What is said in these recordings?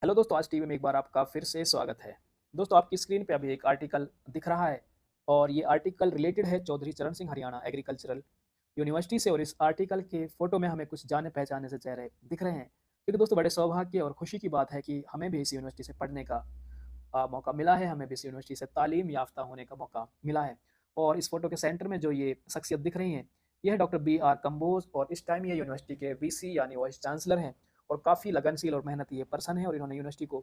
Hello दोस्तों, आज TV में एक बार आपका फिर से स्वागत है। दोस्तों, आपकी स्क्रीन पे अभी एक आर्टिकल दिख रहा है और ये आर्टिकल रिलेटेड है चौधरी चरण सिंह हरियाणा एग्रीकल्चरल यूनिवर्सिटी से। और इस आर्टिकल के फोटो में हमें कुछ जाने-पहचाने से चेहरे दिख रहे हैं। क्योंकि दोस्तों, बड़े सौभाग्य और खुशी की बात है कि हमें भी इस यूनिवर्सिटी से पढ़ने का मौका मिला है, हमें भी इस यूनिवर्सिटी से तालीम याफ्ता होने का मौका मिला है। और इस फोटो के सेंटर में जो ये शख्सियत दिख रही हैं, ये है डॉक्टर बी आर कंबोज। और इस टाइम ये यूनिवर्सिटी के वीसी यानी वाइस चांसलर हैं और काफ़ी लगनशील और मेहनती ये पर्सन है और इन्होंने यूनिवर्सिटी को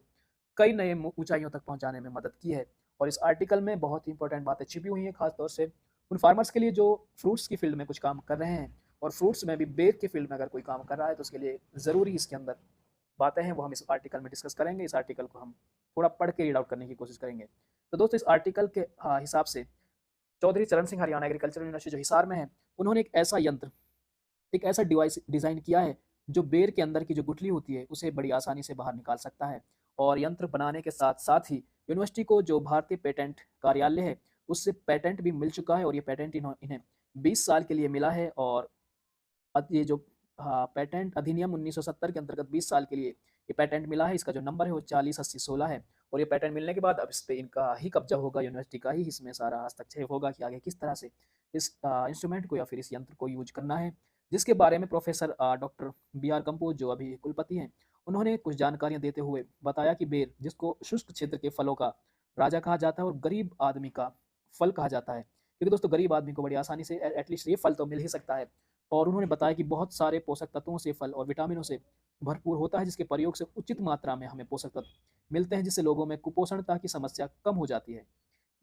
कई नए ऊंचाइयों तक पहुंचाने में मदद की है। और इस आर्टिकल में बहुत ही इंपॉर्टेंट बातें छिपी हुई हैं, खासतौर से उन फार्मर्स के लिए जो फ्रूट्स की फील्ड में कुछ काम कर रहे हैं। और फ्रूट्स में भी बेर की फील्ड में अगर कोई काम कर रहा है तो उसके लिए ज़रूरी इसके अंदर बातें हैं, वो हम इस आर्टिकल में डिस्कस करेंगे। इस आर्टिकल को हम थोड़ा पढ़ के रीड आउट करने की कोशिश करेंगे। तो दोस्तों, इस आर्टिकल के हिसाब से चौधरी चरण सिंह हरियाणा एग्रीकल्चर यूनिवर्सिटी जो हिसार में है, उन्होंने एक ऐसा डिवाइस डिज़ाइन किया है जो बेर के अंदर की जो गुठली होती है उसे बड़ी आसानी से बाहर निकाल सकता है। और यंत्र बनाने के साथ साथ ही यूनिवर्सिटी को जो भारतीय पेटेंट कार्यालय है उससे पेटेंट भी मिल चुका है। और ये पेटेंट इन्हें 20 साल के लिए मिला है। और ये जो पेटेंट अधिनियम 1970 के अंतर्गत 20 साल के लिए ये पेटेंट मिला है। इसका जो नंबर है वो 408016 है। और ये पेटेंट मिलने के बाद अब इस पे इनका ही कब्जा होगा, यूनिवर्सिटी का ही इसमें सारा हस्तक्षेप होगा कि आगे किस तरह से इस इंस्ट्रूमेंट को या फिर इस यंत्र को यूज करना है। जिसके बारे में professor doctor B R Kamboj जो अभी कुलपति हैं, उन्होंने कुछ जानकारियां देते हुए बताया कि बेर, जिसको शुष्क क्षेत्र के फलों का राजा कहा जाता है और गरीब आदमी का फल कहा जाता है, क्योंकि दोस्तों गरीब आदमी को बड़ी आसानी से एटलीस्ट ये फल तो मिल ही सकता है। और उन्होंने बताया कि बहुत सारे पोषक तत्वों से फल और विटामिनों से भरपूर होता है, जिसके प्रयोग से उचित मात्रा में हमें पोषक तत्व मिलते हैं, जिससे लोगों में कुपोषणता की समस्या कम हो जाती है।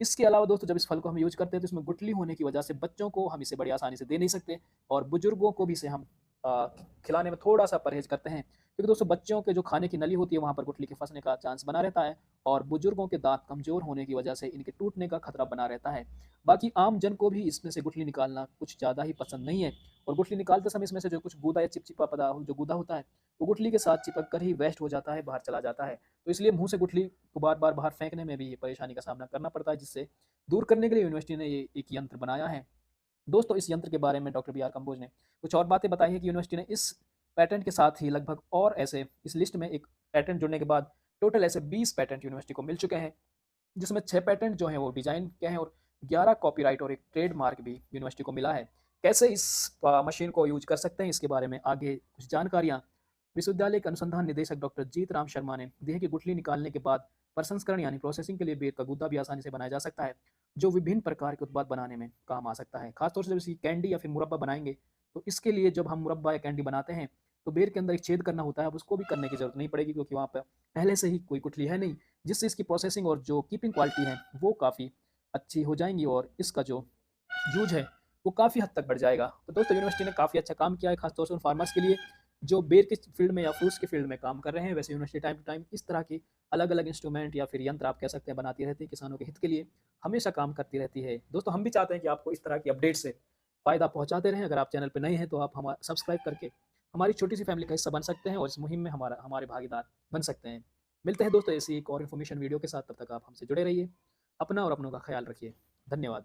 इसके अलावा दोस्तों, जब इस फल को हम यूज़ करते हैं तो इसमें गुठली होने की वजह से बच्चों को हम इसे बड़ी आसानी से दे नहीं सकते और बुजुर्गों को भी इसे हम अ, खिलाने में थोड़ा-सा परहेज़ करते हैं। क्योंकि दोस्तों बच्चों के जो खाने की नली होती है वहाँ पर गुठली के फँसने का चांस बना रहता है और बुजुर्गों के दाँत कमज़ोर होने की वजह से इनके टूटने का खतरा बना रहता है। बाकी आम जन को भी इसमें से गुठली निकालना कुछ ज़्यादा ही पसंद नहीं है। और गुठली निकालते समय इसमें से जो कुछ गूदा या चिपचिपा जो गूदा होता है, वो गुठली के साथ चिपक कर ही वेस्ट हो जाता है, बाहर चला जाता है। तो इसलिए मुँह से गुठली को बार-बार बाहर फेंकने में भी ये परेशानी का सामना करना पड़ता है, जिससे दूर करने के लिए यूनिवर्सिटी ने ये एक यंत्र बनाया है। दोस्तों, इस यंत्र के बारे में डॉक्टर बी आर कंबोज ने कुछ और बातें बताई हैं कि यूनिवर्सिटी ने इस पैटेंट के साथ ही लगभग और ऐसे इस लिस्ट में एक पैटेंट जुड़ने के बाद टोटल ऐसे 20 पैटेंट यूनिवर्सिटी को मिल चुके हैं, जिसमें 6 पैटेंट जो हैं वो डिज़ाइन के हैं और 11 कॉपीराइट और एक ट्रेडमार्क भी यूनिवर्सिटी को मिला है। कैसे इस मशीन को यूज़ कर सकते हैं, इसके बारे में आगे कुछ जानकारियाँ विश्वविद्यालय के अनुसंधान निदेशक डॉक्टर जीत राम शर्मा ने दी है कि गुठली निकालने के बाद प्रसंस्करण यानी प्रोसेसिंग के लिए बेर का गूदा भी आसानी से बनाया जा सकता है, जो विभिन्न प्रकार के उत्पाद बनाने में काम आ सकता है। खासतौर से जब इसकी कैंडी या फिर मुरब्बा बनाएँगे, तो इसके लिए जब हम मुरब्बा या कैंडी बनाते हैं, तो बेर के अंदर एक छेद करना होता है, अब उसको भी करने की ज़रूरत नहीं पड़ेगी क्योंकि वहाँ पे पहले से ही कोई गुठली है नहीं, जिससे इसकी प्रोसेसिंग और जो कीपिंग क्वालिटी है, वो काफ़ी अच्छी हो जाएँगी और इसका जो यूज़ है, वो काफ़ी हद तक बढ़ जाएगा। तो दोस्तों, यूनिवर्सिटी ने काफ़ी अच्छा काम किया है, खासतौर से उन फार्मर्स के लिए, जो बेर की फील्ड में या फ्रूट्स की फील्ड में काम कर रहे हैं। वैसे यूनिवर्सिटी टाइम टू टाइम इस तरह की अलग-अलग इंस्ट्रूमेंट या फिर यंत्र आप कह सकते हैं बनाती रहती है, किसानों के हित के लिए हमेशा काम करती रहती है। दोस्तों, हम भी चाहते हैं कि आपको इस तरह की अपडेट से फ़ायदा पहुँचाते रहें। अगर आप चैनल पे नए हैं तो आप सब्सक्राइब करके हमारी छोटी-सी फैमिली का हिस्सा बन सकते हैं और इस मुहिम में हमारे भागीदार बन सकते हैं। मिलते हैं दोस्तों ऐसी एक और इन्फॉर्मेशन वीडियो के साथ, तब तक आप हमसे जुड़े रहिए। अपना और अपनों का ख़्याल रखिए। धन्यवाद।